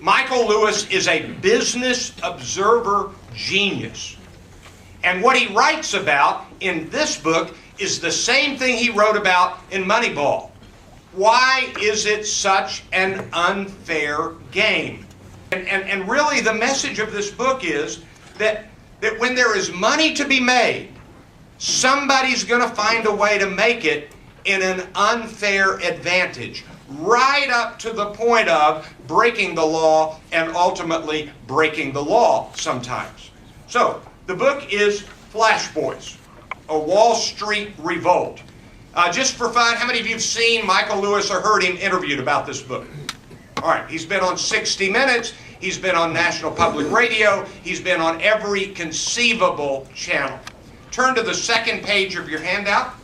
Michael Lewis is a business observer genius. And what he writes about in this book is the same thing he wrote about in Moneyball. Why is it such an unfair game? And really the message of this book is that when there is money to be made, somebody's going to find a way to make it in an unfair advantage, right up to the point of breaking the law and ultimately breaking the law sometimes. So, the book is Flash Boys, A Wall Street Revolt. Just for fun, how many of you have seen Michael Lewis or heard him interviewed about this book? All right, he's been on 60 Minutes, he's been on National Public Radio, he's been on every conceivable channel. Turn to the second page of your handout.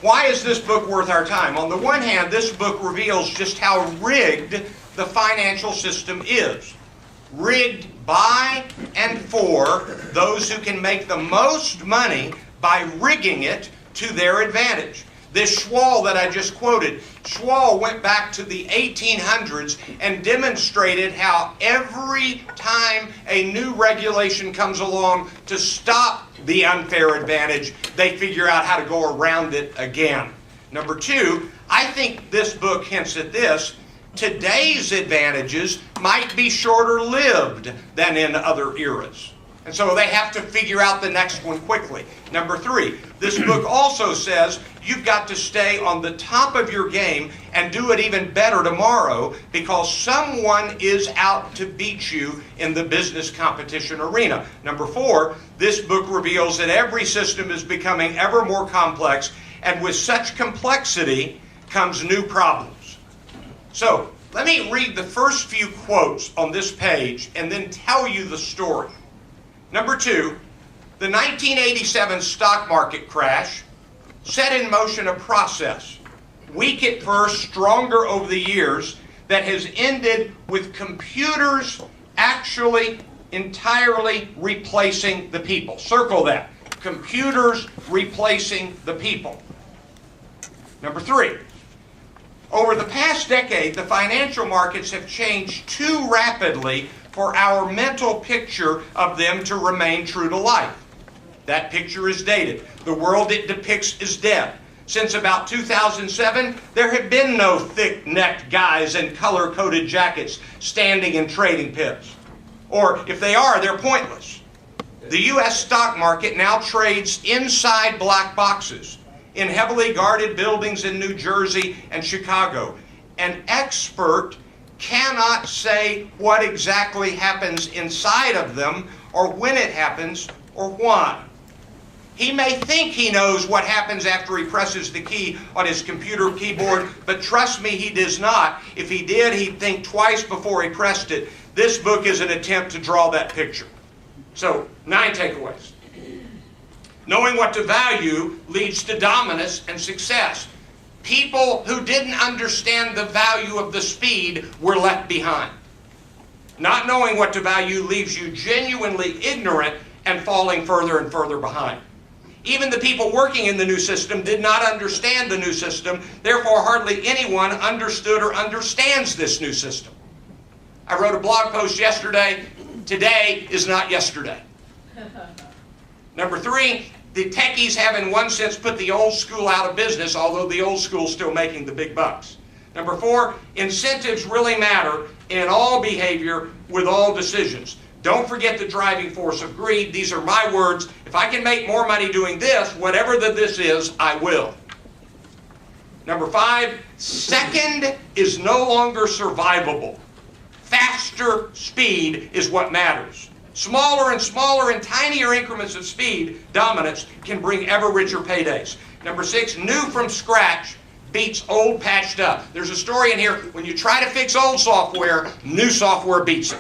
Why is this book worth our time? On the one hand, this book reveals just how rigged the financial system is. Rigged by and for those who can make the most money by rigging it to their advantage. This Schwal that I just quoted, Schwal went back to the 1800s and demonstrated how every time a new regulation comes along to stop the unfair advantage, they figure out how to go around it again. Number two, I think this book hints at this. Today's advantages might be shorter lived than in other eras. And so they have to figure out the next one quickly. Number three, this book also says you've got to stay on the top of your game and do it even better tomorrow because someone is out to beat you in the business competition arena. Number four, this book reveals that every system is becoming ever more complex, and with such complexity comes new problems. So, let me read the first few quotes on this page and then tell you the story. Number two, the 1987 stock market crash set in motion a process, weak at first, stronger over the years, that has ended with computers actually entirely replacing the people. Circle that. Computers replacing the people. Number three, over the past decade, the financial markets have changed too rapidly for our mental picture of them to remain true to life. That picture is dated. The world it depicts is dead. Since about 2007, there have been no thick-necked guys in color-coded jackets standing in trading pits. Or if they are, they're pointless. The U.S. stock market now trades inside black boxes in heavily guarded buildings in New Jersey and Chicago. An expert cannot say what exactly happens inside of them, or when it happens, or why. He may think he knows what happens after he presses the key on his computer keyboard, but trust me, he does not. If he did, he'd think twice before he pressed it. This book is an attempt to draw that picture. So, 9 takeaways. Knowing what to value leads to dominance and success. People who didn't understand the value of the speed were left behind. Not knowing what to value leaves you genuinely ignorant and falling further and further behind. Even the people working in the new system did not understand the new system, therefore hardly anyone understood or understands this new system. I wrote a blog post yesterday. Today is not yesterday. Number 3, the techies have in one sense put the old school out of business, although the old school is still making the big bucks. Number 4, incentives really matter in all behavior with all decisions. Don't forget the driving force of greed. These are my words. If I can make more money doing this, whatever this is, I will. Number 5, second is no longer survivable. Faster speed is what matters. Smaller and smaller and tinier increments of speed dominance can bring ever richer paydays. Number 6, new from scratch beats old patched up. There's a story in here, when you try to fix old software, new software beats it.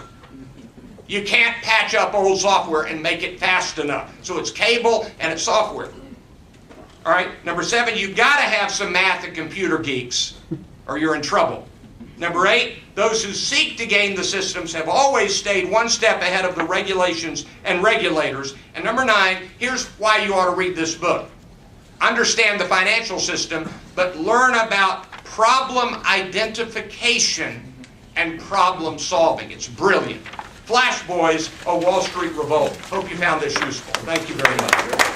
You can't patch up old software and make it fast enough. So it's cable and it's software. All right, number 7, you've got to have some math and computer geeks or you're in trouble. Number 8, those who seek to gain the systems have always stayed one step ahead of the regulations and regulators. And number 9, here's why you ought to read this book. Understand the financial system, but learn about problem identification and problem solving. It's brilliant. Flash Boys, A Wall Street Revolt. Hope you found this useful. Thank you very much.